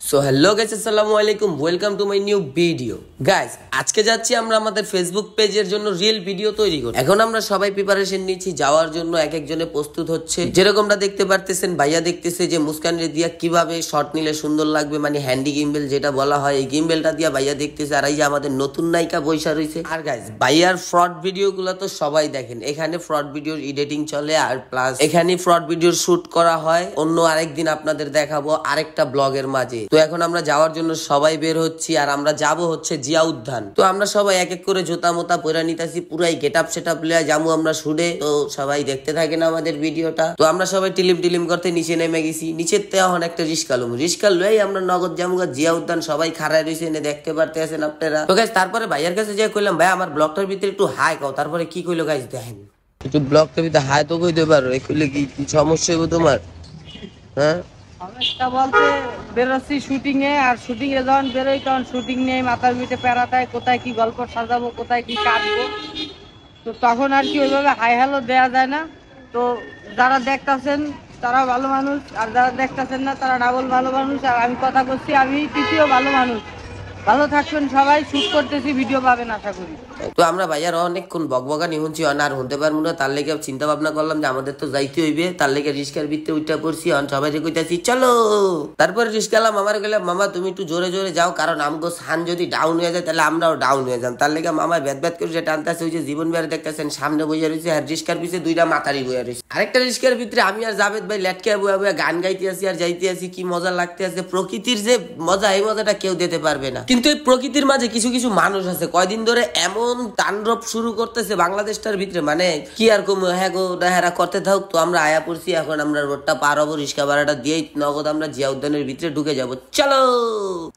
So hello guys, আসসালামু আলাইকুম, welcome to my new video. Guys, আজকে যাচ্ছি আমরা আমাদের ফেসবুক পেজের জন্য রিল ভিডিও তৈরি করতে। এখন আমরা সবাই প্রিপারেশন নিচ্ছি যাওয়ার জন্য, এক একজনে প্রস্তুত হচ্ছে। যেরকমটা দেখতে পারতেছেন, ভাইয়া দেখতেছে যে মুস্কান রেদিয়া কিভাবে শট নিলে সুন্দর লাগবে, মানে হ্যান্ডি গিম্বেল যেটা বলা হয়, এই গিম্বেলটা দিয়া ভাইয়া দেখতেছে। আর এই যে আমাদের নতুন নায়িকা বৈশা রয়েছে। আর গাইস, ভাইয়ার ফ্রড ভিডিও গুলো তো সবাই দেখেন, এখানে ফ্রড ভিডিওর এডিটিং চলে, আর প্লাস এখানে ফ্রড ভিডিওর শুট করা হয়। অন্য আরেকদিন আপনাদের দেখাবো আরেকটা ব্লগের মাঝে। তো এখন আমরা যাওয়ার জন্য সবাই বের হচ্ছি, আর আমরা যাব হচ্ছে জিয়া উদ্যান। তো আমরা সবাই এক এক করে জুতা মোতা পরে নিতেছি, পুরাই গেট আপ সেট আপ লিয়া যাবো আমরা শুটে। তো সবাই দেখতে থাকেন আমাদের ভিডিওটা। তো আমরা সবাই টিলিম টিলিম করতে নিচে নেমে গেছি। নিচের তে এখন একটা রিস্কা লুম, রিস্কা লই আমরা নগদ জামুগা জিয়া উদ্যান। সবাই খাড়ায় রয়েছে, এনে দেখতে পারতে আছেন আপনারা। তো গাইস, তারপরে ভাইয়ার কাছে যে কইলাম, ভাই আমার ব্লগটার ভিতরে একটু হাই কও। তারপরে কি কইলো গাইস দেখেন, একটু ব্লগটার ভিতরে হাই তো কইতে পারো। এই কইলে কি সমস্যা হবে তোমার? হ্যাঁ, সমস্যা বলতে বেরোচ্ছি শুটিং এ, আর শুটিং এ যখন বেরোই তখন শুটিং নিয়ে মাথার ভিতরে প্যারাটায়, কোথায় কি গল্প সাজাবো, কোথায় কি কাটবো। তো তখন আর কি ওইভাবে হাই হ্যালো দেওয়া যায় না। তো যারা দেখতেছেন তারা ভালো মানুষ, আর যারা দেখতেছেন না তারা ডাবল ভালো মানুষ। আর আমি কথা করছি, আমি তৃতীয় ভালো মানুষ। ভালো থাকবেন সবাই, শুট করতেছি, ভিডিও পাবেন আশা করি। তো আমরা ভাইয়ার অনেকক্ষণ বকবকানি শুনছি, আর শুনতে পারবো না। তার লেগে চিন্তা ভাবনা করলাম যে আমাদের তো যাইতে হইবে। তার লেগে রিস্কার ভিতরে উঠা পড়ছি, সবাই কইতাছি চলো। তারপরে রিস্কালাম আমার গেলাম, মামা তুমি একটু জোরে জোরে যাও, কারণ আমগো সান যদি ডাউন হয়ে যায় তাহলে আমরাও ডাউন হয়ে যাম। তার লেগে মামা ব্যাত ব্যাত করে যেটা আনতেছে, ওই যে জীবন বিহারে দেখতেছেন সামনে বইয়া রয়েছে, আর রিস্কার পিছে দুইটা মাথারি বইয়া রয়েছে। আরেকটা রিস্কার ভিতরে আমি আর জাবেদ ভাই লেটকে বইয়া বইয়া গান গাইতে আসি আর যাইতে আসি। কি মজা লাগতে আছে, প্রকৃতির যে মজা, এই মজাটা কেউ দিতে পারবে না। কিন্তু এই প্রকৃতির মাঝে কিছু কিছু মানুষ আছে কয়দিন ধরে এমন তাণ্ডব শুরু করতেছে বাংলাদেশটার ভিতরে, মানে কি আর কম হ্যাঁ গো হেরা করতে থাকুক। তো আমরা আয়া পড়ছি, এখন আমরা রোডটা পার হবো, রিস্কা ভাড়াটা দিয়েই নগদ আমরা জিয়া উদ্যানের ভিতরে ঢুকে যাবো, চলো।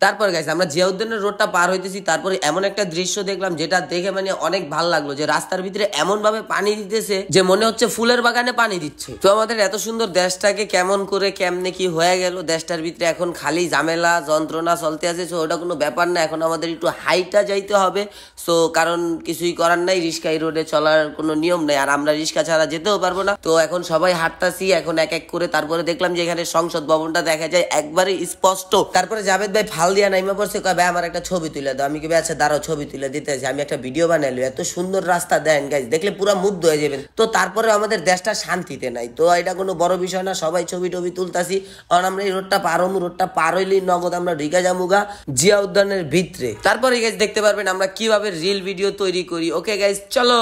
তারপর গাইস, আমরা জিয়া উদ্যানের রোডটা পার হইতেছি। তারপরে এমন একটা দৃশ্য দেখলাম যেটা দেখে মানে অনেক ভালো লাগলো, যে রাস্তার ভিতরে এমন ভাবে পানি দিতেছে যে মনে হচ্ছে ফুলের বাগানে পানি দিচ্ছে। তো আমাদের এত সুন্দর দেশটাকে কেমন করে কেমনে কি হয়ে গেল, দেশটার ভিতরে এখন খালি ঝামেলা যন্ত্রণা চলতে আছে। তো ওটা কোনো ব্যাপার না, এখন আমাদের একটু হাইটা যাইতে হবে। সো কারণ কিছুই করার নাই, রিস্কা এই রোডে চলার কোনো নিয়ম নেই, আর আমরা রিস্কা ছাড়া যেতেও পারবো না। তো এখন সবাই হাঁটতাছি এখন এক এক করে। তারপরে দেখলাম যে এখানে সংসদ ভবনটা দেখা যায় একবারে স্পষ্ট। তারপরে জাবেদ ভাই ফাল দিয়া নাইমা পড়ছে, কয় ভাই আমার একটা ছবি তুলে দাও। আমি কি আচ্ছা দাঁড়াও ছবি তুলে দিতে আছি, আমি একটা ভিডিও বানাইলো। এত সুন্দর রাস্তা দেন গাইজ, দেখলে পুরো মুগ্ধ হয়ে যাবেন। তো তারপরে আমাদের দেশটা শান্তিতে নাই, তো এটা কোনো বড় বিষয় না, সবাই ছবি টবি তুলতাছি। কারণ আমরা এই রোডটা পার হবো, রোডটা পার হইলেই নগদ আমরা ঢিকা যামুগা জিয়া উদ্যানের ভিতরে। তারপরে গাইজ দেখতে পারবেন আমরা কিভাবে রিল ভিডিও তৈরি করি। ওকে গাইজ চলো।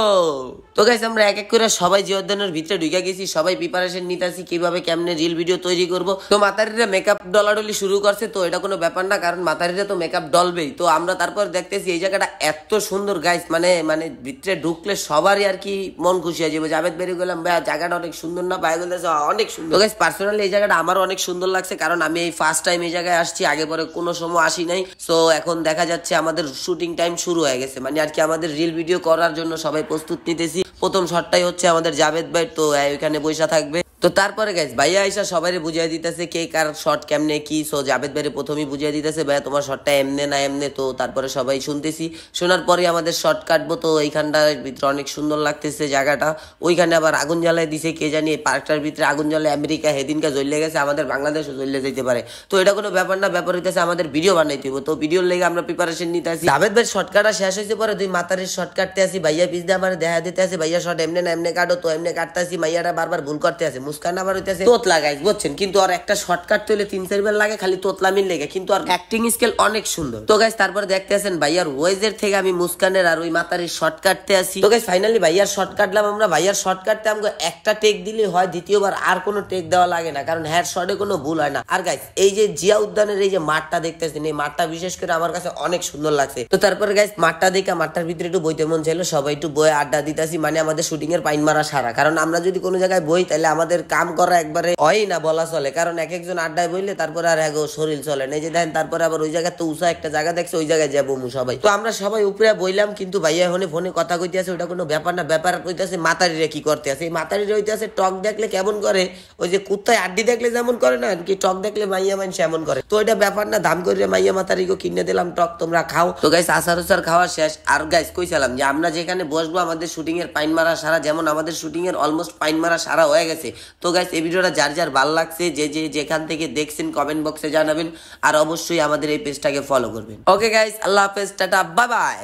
তো গাইজ আমরা এক এক করে সবাই জিয়া উদ্যানের ভিতরে ঢুকে গেছি, সবাই প্রিপারেশন নিতেছি কিভাবে কেমনে রিল ভিডিও তৈরি করব। তো মাতারিরা মেকআপ ডলাডলি শুরু করছে, তো এটা কোনো ব্যাপার না, কারণ মাতারিরা তো মেকআপ ডলবেই। তো আমরা তারপর দেখতেছি এই জায়গাটা এত সুন্দর গাইজ, মানে মানে ভিতরে ঢুকলে সবারই আর কি মন খুশি হয়ে যাবে। জাবেদ বেরিয়ে গেলাম, ভাই জায়গাটা অনেক সুন্দর না, ভাই বলতেছে অনেক সুন্দর। তো গাইজ পার্সোনালি এই জায়গাটা আমারও অনেক সুন্দর লাগছে, কারণ আমি এই ফার্স্ট টাইম এই জায়গায় আসছি, আগে পরে কোনো সময় আসি নাই। সো এখন দেখা যাচ্ছে আমাদের শুটিং টাইম শুরু হয়ে গেছে, মানে আর কি আমাদের রিল ভিডিও করার জন্য সবাই প্রস্তুত নিতেছি। প্রথম শটটাই হচ্ছে আমাদের জাবেদ ভাই, তো ওইখানে বৈশা থাকবে। তো তারপরে গাইস ভাইয়া আইসা সবাই বুঝিয়ে দিতেছে কে কার শট কেমনে কি। সো জাবেদ ভাইরে প্রথমেই বুঝিয়ে দিতেছে, ভাইয়া তোমার শটটা এমনে না এমনে। তো তারপরে সবাই শুনতেছি, শোনার পরে আমাদের শট কাটবো। তো এইখানটার ভিতরে অনেক সুন্দর লাগতেছে জায়গাটা। ওইখানে আবার আগুন জ্বালায় দিছে, কে জানি পার্কটার ভিতরে আগুন জ্বালায় আমেরিকা হেদিনকে জ্বলে গেছে, আমাদের বাংলাদেশও জ্বলে যেতে পারে। তো এটা কোনো ব্যাপার না, ব্যাপার হইতেছে আমাদের ভিডিও বানাইতে হবে। তো ভিডিওর লেগে আমরা প্রিপারেশন নিতে আসি। জাবেদ ভাই শর্ট কাটা শেষ হয়েছে, পরে দুই মাতারের শর্ট কাটতে আসি, ভাইয়া পিস দিয়ে আমার দেখা দিতে আসি, ভাইয়া শর্ট এমনে না এমনে কাটো। তো এমনি কাটতে আসি, মাইয়াটা বারবার ভুল করতে আসে, মুস্কান আবার হইতেছে তোতলা গাইস, বুঝছেন। কিন্তু আর একটা শর্টকাট তৈলে 3-4 বার লাগে, খালি তোতলামিন লেগে, কিন্তু আর অ্যাক্টিং স্কিল অনেক সুন্দর। তো গাইস তারপর দেখতে আছেন ভাইয়ার ওয়েজের থেকে আমি মুস্কানের আর ওই মাতারির শর্ট কাটতে আসি। তো গাইস ফাইনালি ভাইয়ার শর্ট কাটলাম আমরা। ভাইয়ার শর্ট কাটতে আমাকে একটা টেক দিলে হয়, দ্বিতীয়বার আর কোনো টেক দেওয়া লাগে না, কারণ হ্যার শর্টে কোনো ভুল হয় না। আর গাইস এই যে জিয়া উদ্যানের এই যে মাঠটা দেখতেছেন, এই মাঠটা বিশেষ করে আমার কাছে অনেক সুন্দর লাগছে। তো তারপরে গাইস মাঠটা দেখে মাঠটার ভিতরে একটু বইতে মন চাইলো, সবাই একটু বয়ে আড্ডা দিতেছি, মানে আমাদের শুটিং এর পাইন মারা সারা। কারণ আমরা যদি কোনো জায়গায় বই তাহলে আমাদের কাম করা একবারে হয় না বলা চলে, কারণ এক একজন আড্ডায় বইলে তারপরে আর হ্যাঁ শরীর চলে না। এই যে দেখেন তারপরে আবার ওই জায়গায় তো উঁচা একটা জায়গা দেখছে, ওই জায়গায় যাবো সবাই। তো আমরা সবাই উপরে বইলাম, কিন্তু ভাইয়া এখন ফোনে কথা কইতে আছে, ওটা কোনো ব্যাপার না। ব্যাপার কইতেছে মাতারিরে কি করতে আছে। এই মাতারিরে হইতেছে টক দেখলে কেমন করে, ওই যে কুত্তায় আড্ডি দেখলে যেমন করে না কি, টক দেখলে মাইয়া মানুষ এমন করে। তো এটা ব্যাপার না, দাম করে মাইয়া মাতারিকে কিনে দিলাম টক, তোমরা খাও। তো গাইস আসার খাওয়া শেষ। আর গাইস কইছিলাম যে আমরা যেখানে বসবো আমাদের শুটিং এর পাইন মারা সারা, যেমন আমাদের শুটিং এর অলমোস্ট পাইন মারা সারা হয়ে গেছে। তো গাইস এই ভিডিওটা যার যার ভালো লাগছে যে যেখান থেকে দেখছেন কমেন্ট বক্সে জানাবেন আর অবশ্যই আমাদের এই পেজটাকে ফলো করবেন। ওকে গাইস, আল্লাহ হাফেজ, টাটা, বাই বাই।